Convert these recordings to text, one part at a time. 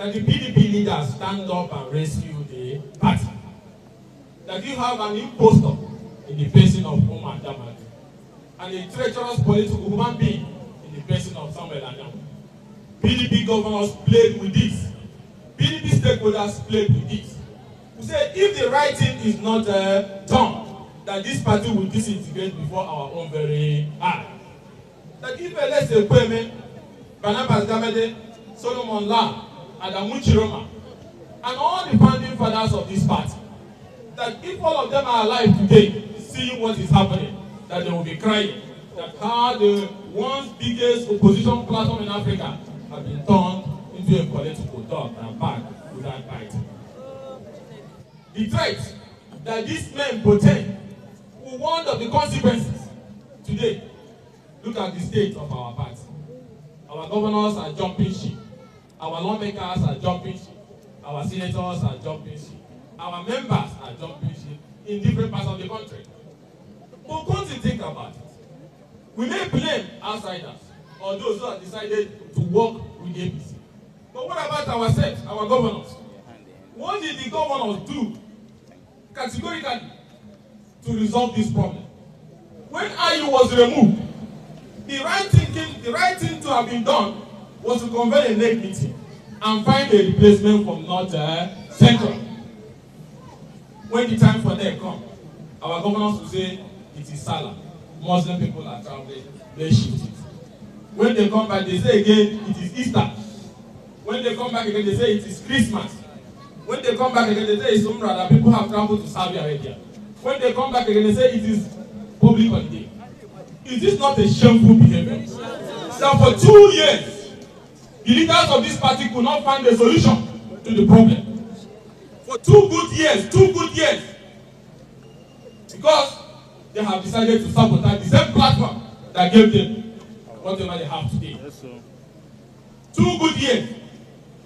that the PDP leaders stand up and rescue the party. That you have an impostor in the person of Umar Damagun and a treacherous political human being in the person of Samuel Anyam. PDP governors played with this. PDP stakeholders played with this. We said if the right thing is not done, that this party will disintegrate before our own very eyes. That if let's say Kweme, Barnabas Gamede, Solomon La, Adamu Chiroma, and all the founding fathers of this party, that if all of them are alive today, seeing what is happening, that they will be crying, that how the once biggest opposition platform in Africa have been turned into a political dog and back without biting. The threat that these men portend will warn of the consequences today. Look at the state of our party. Our governors are jumping ship. Our lawmakers are jumping ship. Our senators are jumping ship. Our members are jumping ship in different parts of the country. But come to think about it. We may blame outsiders or those who have decided to work with the APC. But what about ourselves, our governors? What did the governors do categorically to resolve this problem? When IU was removed, the right thing to have been done was to convene a NEC meeting and find a replacement from North Central. When the time for them come, our governors will say it is Salah. Muslim people are traveling, they shift it. When they come back, they say again it is Easter. When they come back again, they say it is Christmas. When they come back again, they say it's Umrah that people have traveled to Saudi Arabia. When they come back again, they say it is public holiday. Is this not a shameful behavior? That for 2 years, the leaders of this party could not find a solution to the problem. For 2 good years, because they have decided to sabotage the same platform that gave them whatever they have today. Yes, sir. 2 good years,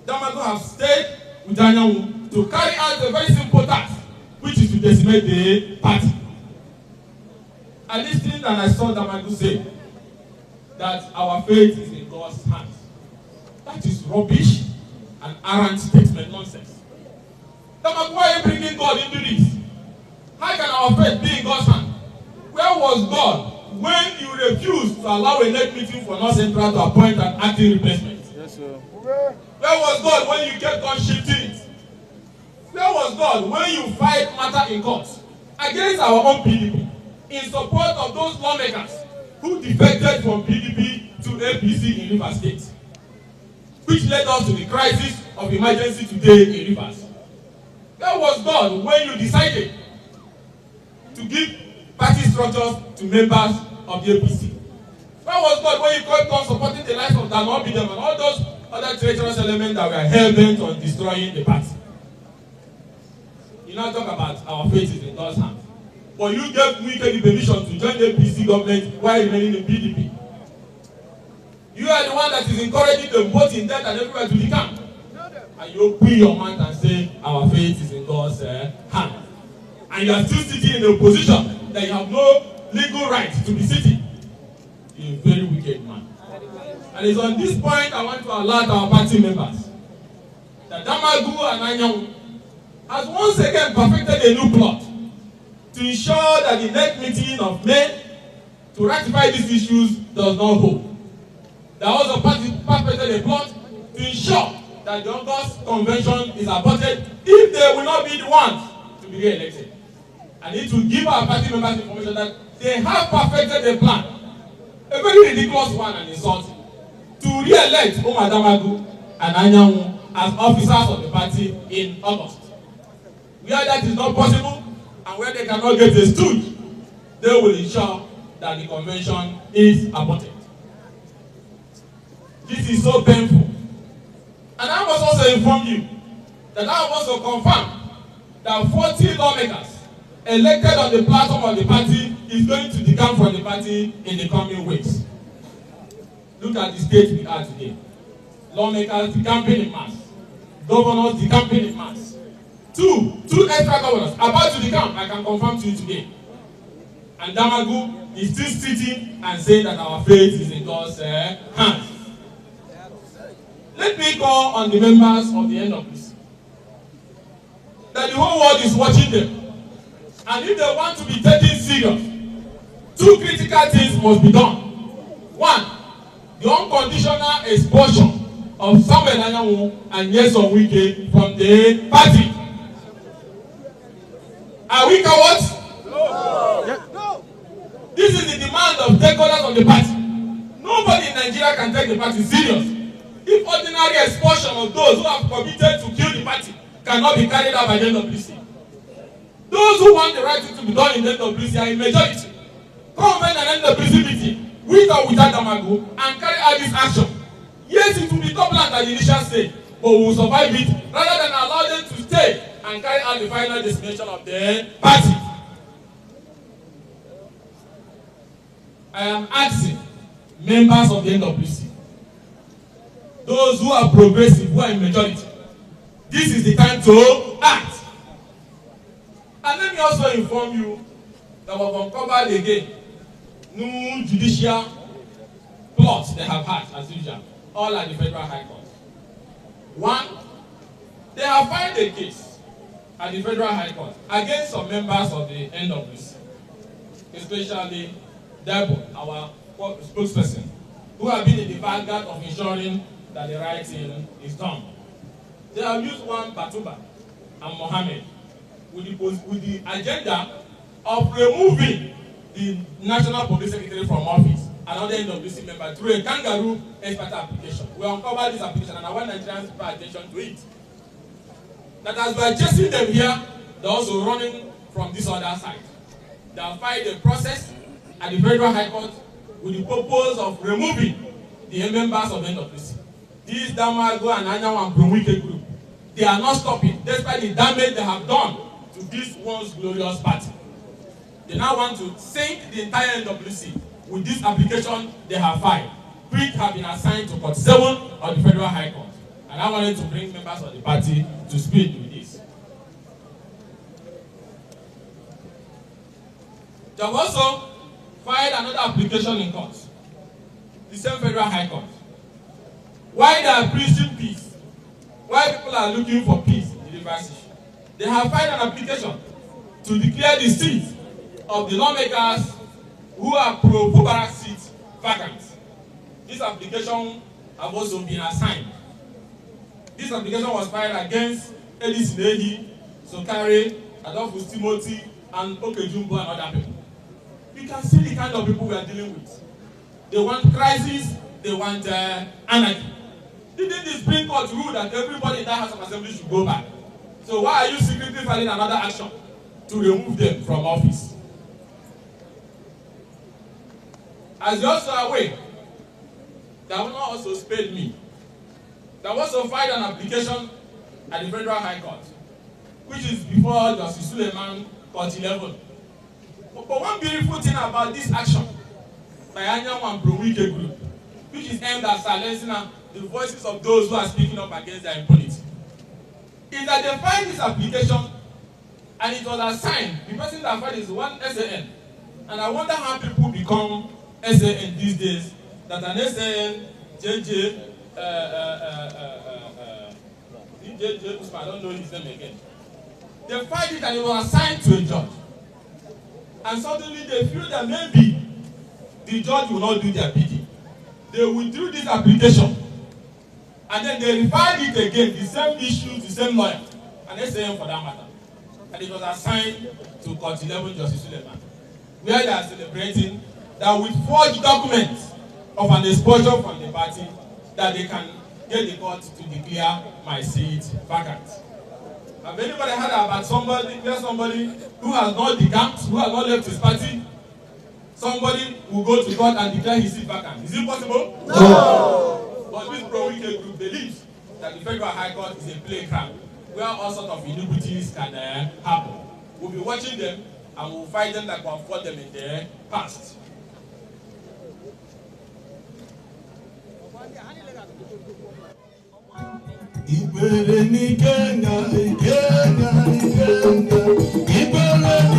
Damagun have stayed with Anyam to carry out a very simple task, which is to decimate the party. I listened and I saw Damagun say that our fate is in God's hands. That is rubbish and arrant statement nonsense. Damagun, why are you bringing God into this? How can our fate be in God's hands? Where was God when you refused to allow a NEC meeting for North Central to appoint an acting replacement? Yes, sir. Where was God when you kept on shifting it? Where was God when you fight matter in court against our own PDP in support of those lawmakers who defected from PDP to APC in Rivers State, which led us to the crisis of emergency today in Rivers? Where was God when you decided to give party structures to members of the APC? Where was God when you kept on supporting the likes of Damagun and all those other treacherous elements that were hell-bent on destroying the party? You now talk about our fate is in God's hands. But you gave Wike the permission to join the APC government while remaining in PDP. You are the one that is encouraging them both in debt and everywhere to the camp. And you open your mouth and say our fate is in God's hands. And you are still sitting in a position that you have no legal right to be sitting. You're a very wicked man. And it's on this point I want to alert our party members that Damagun and Anyam has once again perfected a new plot to ensure that the next meeting of May to ratify these issues does not hold. They also perfected a plot to ensure that the August convention is aborted if they will not be the ones to be re-elected. I need to give our party members information that they have perfected a plan, a very ridiculous one and insulting, to re-elect Umar Damagun and Anyam as officers of the party in August. Where that is not possible and where they cannot get a stooge, they will ensure that the convention is aborted. This is so painful. And I must also inform you that I want to confirm that 40 lawmakers elected on the platform of the party is going to decamp from the party in the coming weeks. Look at the state we are today. Lawmakers decamping in mass. Governors decamping in mass. Two extra governors about to decamp, I can confirm to you today. And Damagun is still sitting and saying that our fate is in God's hands. Let me call on the members of the NWC that the whole world is watching them. And if they want to be taken serious, two critical things must be done. One, the unconditional expulsion of Samuel Anyanwu and Nyesom Wike from the party. Are we cowards? No. This is the demand of stakeholders of the party. Nobody in Nigeria can take the party serious if ordinary expulsion of those who have committed to kill the party cannot be carried out by the NWC. Those who want the right thing to be done in the NWC are in majority. Convene an NWC meeting, with or without Damagun, and carry out this action. Yes, it will be turbulent at the initial stage, but we will survive it rather than allow them to stay and carry out the final destination of the party. I am asking members of the NWC, those who are progressive, who are in majority, this is the time to act. And let me also inform you that we have uncovered again new judicial plots they have had, as usual, all at the Federal High Court. One, they have filed a case at the Federal High Court against some members of the NWC, especially Debo, our spokesperson, who have been in the vanguard of ensuring that the right thing is done. They have used one Batuba and Mohammed with the agenda of removing the National Police Secretary from office, another NWC member, through a kangaroo expert application. We uncovered this application and I want Nigerians to pay attention to it. That as we are chasing them here, they're also running from this other side. They have filed a process at the Federal High Court with the purpose of removing the members of NWC. These Damagun and Anyanwu and Wike group, they are not stopping despite the damage they have done to this once glorious party. They now want to sink the entire NWC with this application they have filed, which have been assigned to Court 7 of the Federal High Court. And I wanted to bring members of the party to speak with this. They have also filed another application in court, the same Federal High Court. Why they are preaching peace, why people are looking for peace in the reverse issue, they have filed an application to declare the seats of the lawmakers who are pro-Bubarak seats vacant. This application have also been assigned. This application was filed against Eli Sinehi, Sokare, Adolphus Timothy, and Okejumbo and other people. You can see the kind of people we are dealing with. They want crisis, they want anarchy. Didn't the Supreme Court rule that everybody in that House of Assembly should go back? So why are you secretly filing another action to remove them from office? As you also are aware, they have not also spared me. They have also filed an application at the Federal High Court, which is before Justice Suleiman, Court 11. But one beautiful thing about this action by Anyanwu and Wike group, which is aimed at silencing the voices of those who are speaking up against their impunity, is that they filed this application and it was assigned. The person that filed is one SAN. And I wonder how people become SAN these days, that an SAN, JJ Usman, I don't know his name again. They filed it and it was assigned to a judge. And suddenly they feel that maybe the judge will not do their bidding. They withdrew this application. And then they refiled it again, the same issue, the same lawyer, and SAN for that matter. And it was assigned to Court 11, Justice Suleiman, where they are celebrating that with forged documents of an expulsion from the party, that they can get the court to declare my seat vacant. Have anybody heard about somebody who has not decamped, who has not left his party? Somebody will go to court and declare his seat vacant. Is it possible? No! But this pro-Wike group believes that the Federal High Court is a playground where all sorts of iniquities can happen. We'll be watching them and we'll fight them like we have fought them in the past. Ikenga, Ikenga, Ikenga,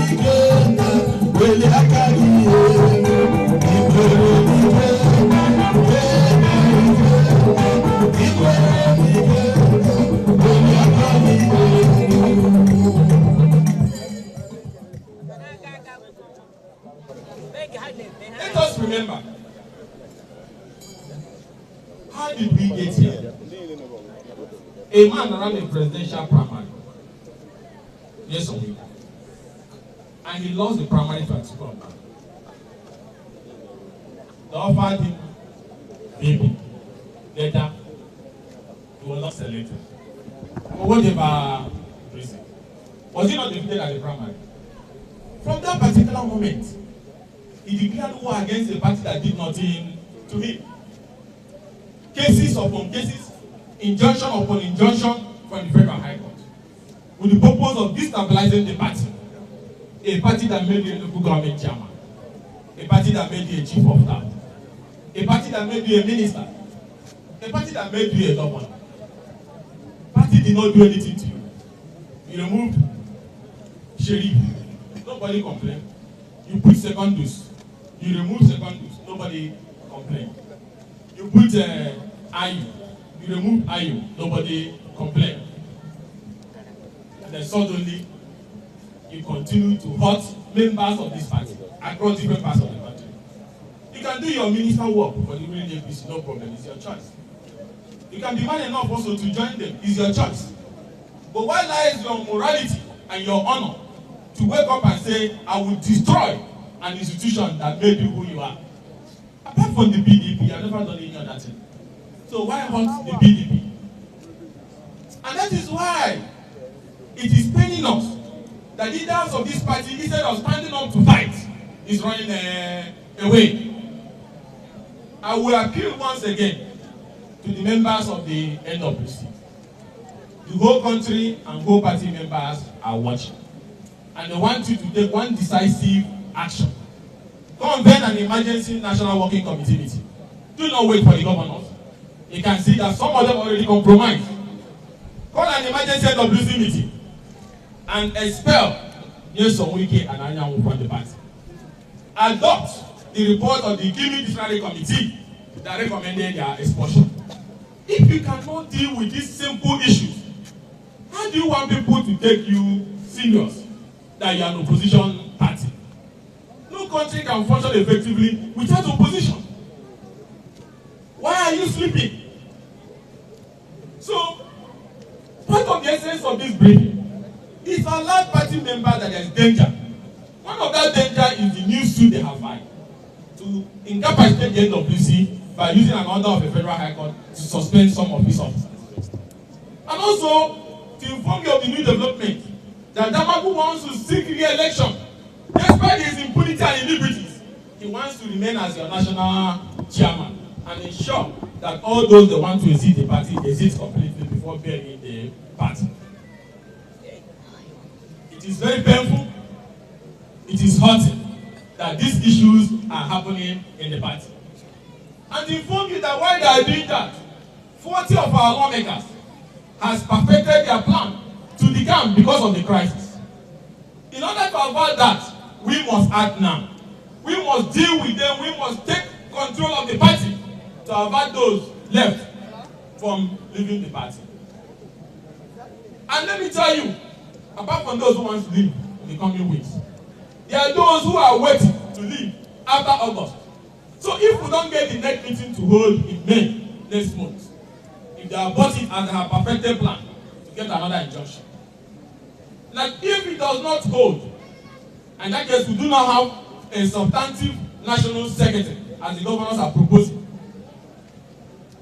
Ikenga, Wele akari, Ikenga, Ikenga, Ikenga, Ikenga. A man ran a presidential primary. Yes, or Wike. And he lost the primary to Atiku. They offered him baby. Later, he was not selected. But whatever reason, was he not defeated at the primary? From that particular moment, he declared war against a party that did nothing to him. Cases upon cases, injunction upon injunction from the Federal High Court, with the purpose of destabilizing the party. A party that made you a local government chairman, a party that made you a chief of staff, a party that made you a minister, a party that made you a governor. Party did not do anything to you. You removed Sheriff, nobody complained. You put second dose, you remove second dose, nobody complained. You put IU, you remove IU, nobody complained. And then suddenly, you continue to hurt members of this party across different parts of the country. You can do your minister work for the ruling APC, no problem, it's your choice. You can be man enough also to join them, it's your choice. But where lies your morality and your honor to wake up and say, I will destroy an institution that made you who you are? Apart from the PDP, I've never done any other thing. So why hurt the PDP? And that is why it is paining us that leaders of this party, instead of standing up to fight, is running away. I will appeal once again to the members of the NWC. The whole country and whole party members are watching. And they want you to take one decisive action. Convene an emergency national working committee meeting. Do not wait for the governors. You can see that some of them already compromised. Call an emergency NWC meeting and expel Wike and Anyanwu from the party. Adopt the report of the Ikenga Disciplinary Committee that recommended their expulsion. If you cannot deal with these simple issues, how do you want people to take you serious that you are an opposition party? No country can function effectively without opposition. Why are you sleeping? So, part of the essence of this briefing is to allow party members that there is danger. One of that danger is the new suit they have filed to incapacitate the NWC by using an order of a Federal High Court to suspend some of his officers. And also to inform you of the new development that Damagun wants to seek re-election. Despite his impunity and iniquities, he wants to remain as your national chairman and ensure that all those that want to exit the party exit completely before burying the party. It is very painful, it is hurting that these issues are happening in the party. And to inform you that while they are doing that, 40 of our lawmakers has perfected their plan to decamp because of the crisis. In order to avoid that, we must act now. We must deal with them, we must take control of the party to avoid those left from leaving the party. And let me tell you, apart from those who want to leave in the coming weeks, there are those who are waiting to leave after August. So if we don't get the next meeting to hold in May next month, if they are bought it and they have perfected plan to get another injunction, like if it does not hold, in that case we do not have a substantive national secretary as the governors are proposing,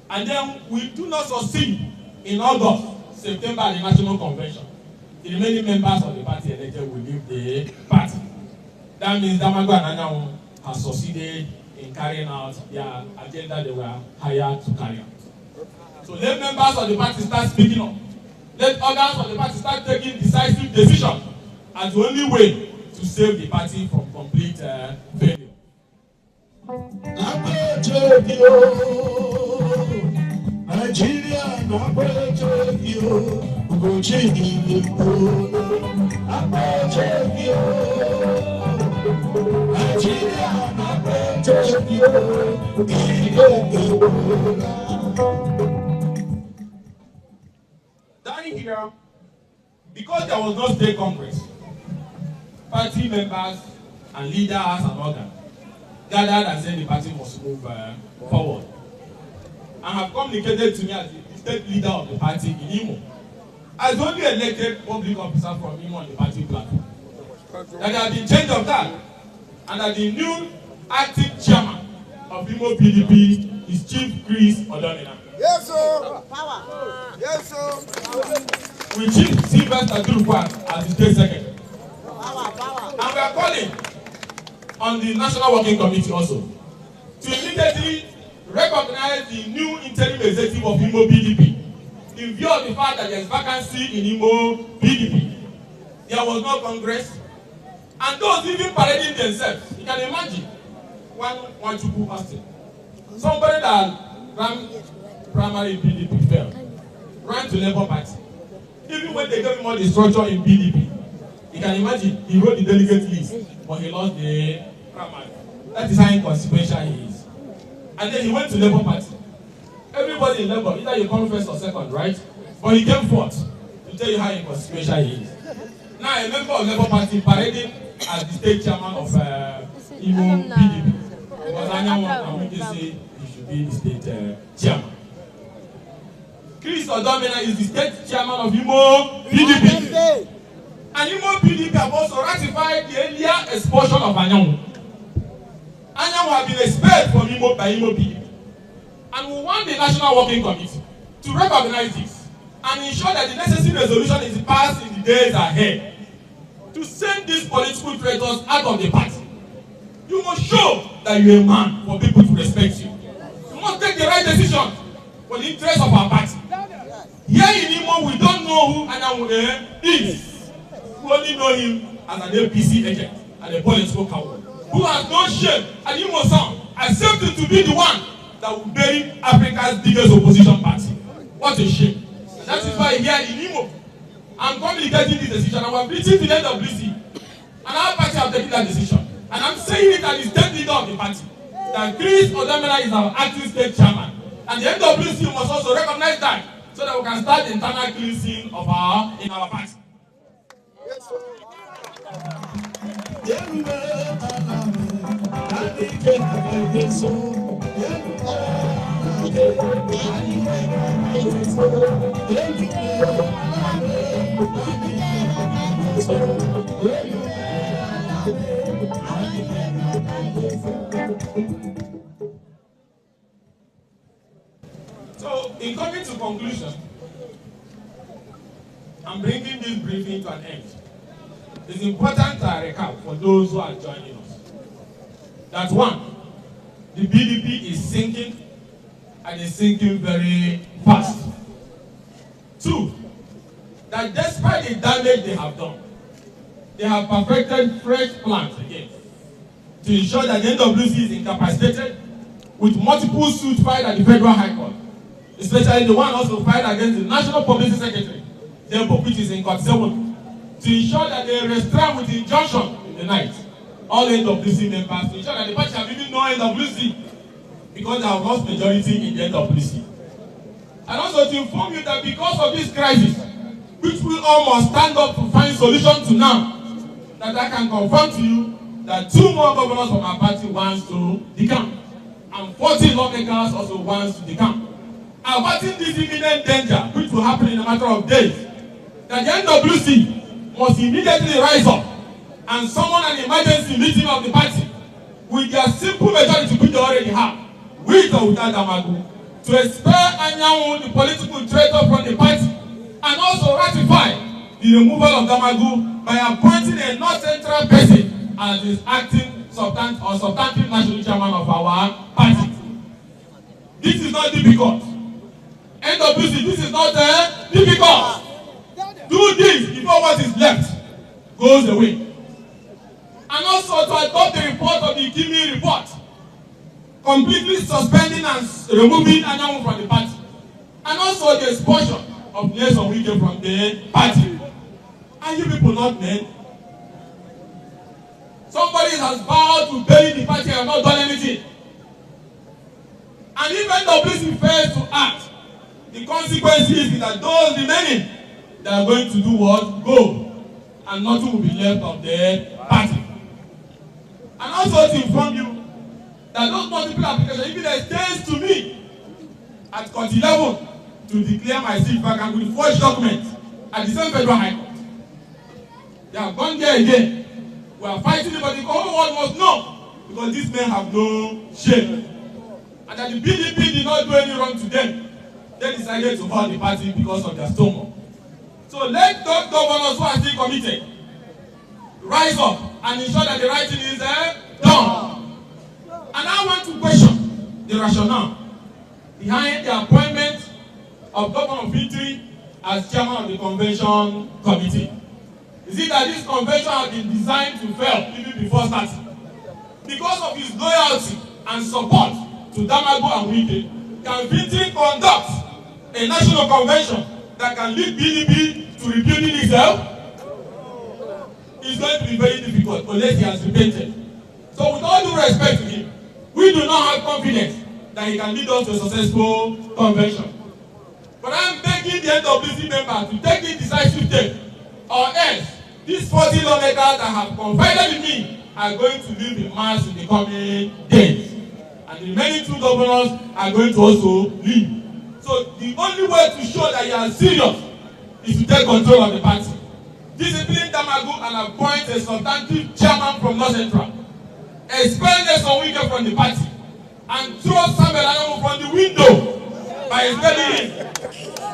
and then we do not succeed in August, September at the national convention, the remaining members of the party elected will leave the party. That means Damagun and Anyanwu have succeeded in carrying out their agenda they were hired to carry out. So let members of the party start speaking up. Let others of the party start taking decisive decisions as the only way to save the party from complete failure. Nigeria, Ugochinyere, Down here, because there was no state congress, party members and leaders and organs gathered and said the party must move forward, and have communicated to me as this state leader of the party in Imo, as the only elected public officer from Imo on the party platform. That there has been change of that, and that the new acting chairman of Imo PDP is Chief Chris Odomina. Yes, sir. Power. Yes, sir. With Chief Sylvester Durukwan as the state secretary. Power. And we are calling on the National Working Committee also to immediately recognize the new interim executive of Imo PDP in view of the fact that there is vacancy in Imo PDP. There was no Congress, and those even parading themselves. You can imagine one Chukwu Austin, somebody that ran primary PDP failed, ran to Labour Party. Even when they gave him all the structure in PDP, you can imagine he wrote the delegate list, but he lost the primary. That is how inconsequential he is. And then he went to Labour Party. Everybody in Labour, either you come first or second, right? But he came fourth to tell you how inconsequential he is. Now a member of Labour Party parading as the state chairman of Imo PDP. Because Anyanwu and Wike say he should be the state chairman. Chris Odomina is the state chairman of Imo PDP. And Imo PDP have also ratified the earlier expulsion of Anyanwu. Anyanwu have been expelled from Imo by Imo PDP. And we want the National Working Committee to recognize this and ensure that the necessary resolution is passed in the days ahead to send these political traitors out of the party. You must show that you're a man for people to respect you. You must take the right decision for the interest of our party. Here in Imo, we don't know who Anyanwu is. We only know him as an APC agent and a political coward who has no shame and Imo Sound accepted to be the one that will bury Africa's biggest opposition party. What a shame. And that is why here in Imo, I'm communicating this decision. I was reaching to the NWC, and our party have taken that decision. And I'm saying it as the state leader of the party, that Chris Odomina is our acting state chairman. And the NWC must also recognize that, so that we can start the internal cleansing of our party. Yes, sir. So, in coming to conclusion, I'm bringing this briefing to an end. It's important to recap for those who are joining us that one, the PDP is sinking, and is sinking very fast. Two, that despite the damage they have done, they have perfected fresh plans again to ensure that the NWC is incapacitated, with multiple suits filed at the Federal High Court, especially the one also filed against the National Publicity Secretary, which is in Court 7, to ensure that they restrain with injunction in the night all NWC members, to ensure that the party have even no NWC because they have lost majority in the NWC. And also to inform you that because of this crisis, which we all must stand up to find solution to now, that I can confirm to you that 2 more governors from our party wants to decamp, and 40 lawmakers also wants to decamp. Averting this imminent danger, which will happen in a matter of days, that the NWC must immediately rise up and summon an emergency meeting of the party with their simple majority which they already have, with or without Damagun, to expel Anyanwu, the political traitor, from the party, and also ratify the removal of Damagun by appointing a North Central person as his acting substantive national chairman of our party. This is not difficult. NWC, this is not difficult. Do this before what is left goes away. And also to adopt the report of the Ikimi report, completely suspending and removing Anyanwu from the party. And also the expulsion of Nelson Wike from the party. Are you people not men? Somebody has vowed to bury the party and not done anything. And if NWC fails to act, the consequence is that those remaining, they are going to do what? Go. And nothing will be left of the party. And also to inform you that those multiple applications, even extends to me at Court 11, to declare my seat vacant with forged documents at the same federal high court. They have gone there again. We are fighting it, but the whole world must know because these men have no shame. And that the PDP did not do any wrong to them. They decided to hold the party because of their stomach. So let those governors who are still committed rise up and ensure that the right thing is done. And I want to question the rationale behind the appointment of Governor Fitri as chairman of the convention committee. Is it that this convention has been designed to fail even before starting? Because of his loyalty and support to Damagun and Wike, can Fitri conduct a national convention that can lead PDP to rebuilding itself? It's going to be very difficult unless he has repented. So with all due respect to him, we do not have confidence that he can lead us to a successful convention. But I'm begging the NWC members to take the decisive step, or else these 40 lawmakers that have confided in me are going to leave the mass in the coming days. And the remaining 2 governors are going to also leave. So the only way to show that you are serious is to take control of the party. Discipline Damagun and appoint a substantive chairman from North Central. Expel Nelson Wike from the party and throw Samuel Adamu from the window by expelling him.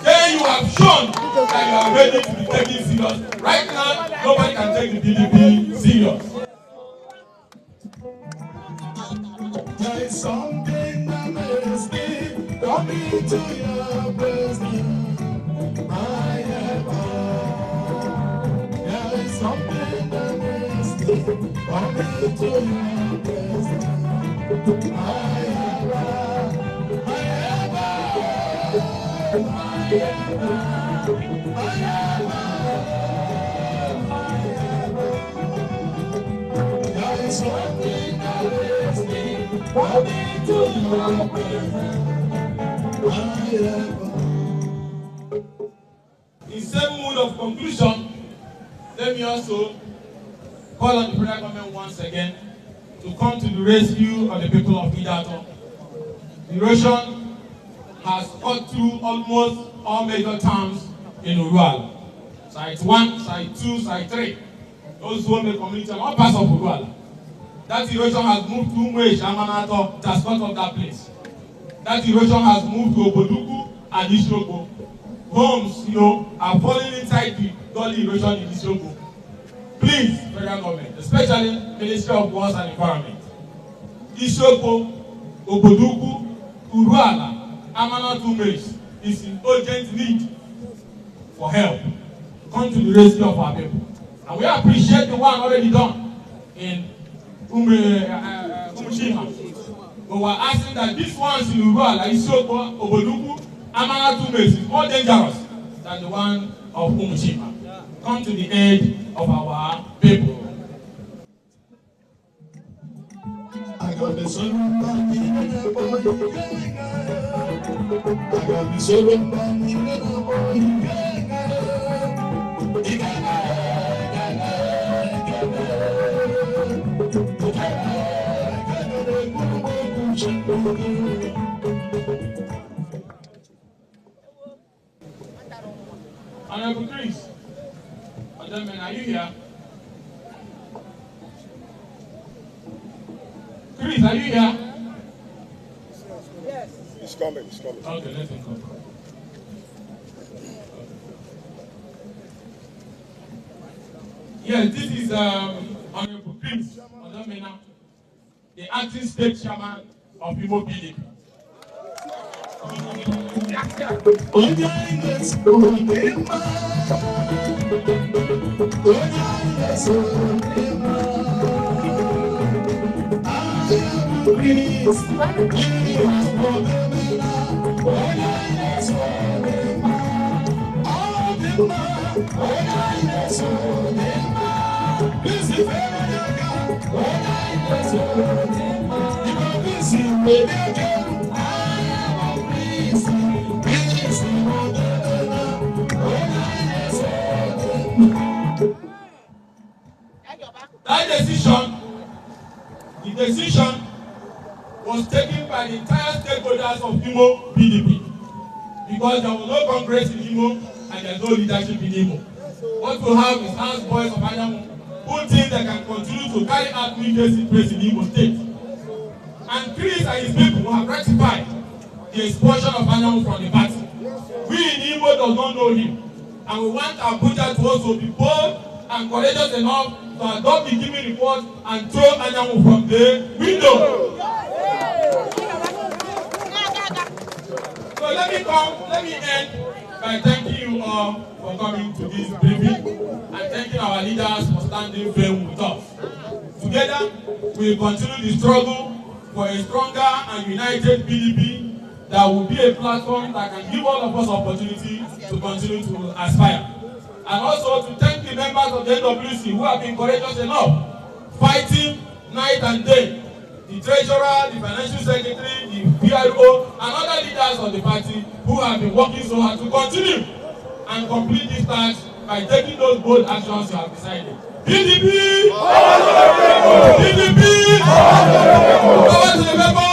Then you have shown that you are ready to be taken serious. Right now, nobody can take the PDP serious. There is something that makes me come into your presence, my heaven. There is something that makes me come into your presence, my heaven, my heaven, my heaven, my heaven, my heaven. There is something that makes me come into your presence, my heaven. In same mood of conclusion, let me also call on the federal government once again to come to the rescue of the people of Idato. The erosion has cut through almost all major towns in Uruala. Site 1, Site 2, Site 3. Those who own the community and all parts of Uruala. That erosion has moved to Umwe, Shamanato, it has cut off that place. That erosion has moved to Obodugu and Ishroko. Homes, are falling inside the gully erosion in Ishroko. Please, federal government, especially Ministry of Works and Environment, Ishroko, Obodugu, Uruala, Amanatu Maize is in urgent need for help. Come to the rescue of our people. And we appreciate the one already done in Umuchima. But we're asking that these ones in Uruala, Ishroko, Obodugu, Amanatu Maize is more dangerous than the one of Umuchima. Come to the aid of our people. I got the sun money in the boy. I got the sun money in the boy. Honorable Chris, gentlemen, are you here? Chris, are you here? Yes. He's coming, he's coming. Okay, let him come. Yes, this is Honorable Chris, the acting state chairman of Igbo PDP. That decision, the decision was taken by the entire stakeholders of Igbo PDP. because there was no Congress in Imo and there's no leadership in Imo. What we have is house boys of Adamu who think they can continue to carry out military place in Imo State. And Chris and his people have ratified the expulsion of Adamu from the party. We in Imo does not know him. And we want Abuja to also be bold and courageous enough to adopt the given report and throw Adamu from the window. So let me end by thanking you all for coming to this briefing and thanking our leaders for standing firm with us. Together, we will continue the struggle for a stronger and united PDP that will be a platform that can give all of us opportunity to continue to aspire. And also to thank the members of the NWC who have been courageous enough, fighting night and day. The treasurer, the financial secretary, the PRO, and other leaders of the party who have been working so hard to continue and complete this task by taking those bold actions you have decided. PDP! PDP! Power to the member!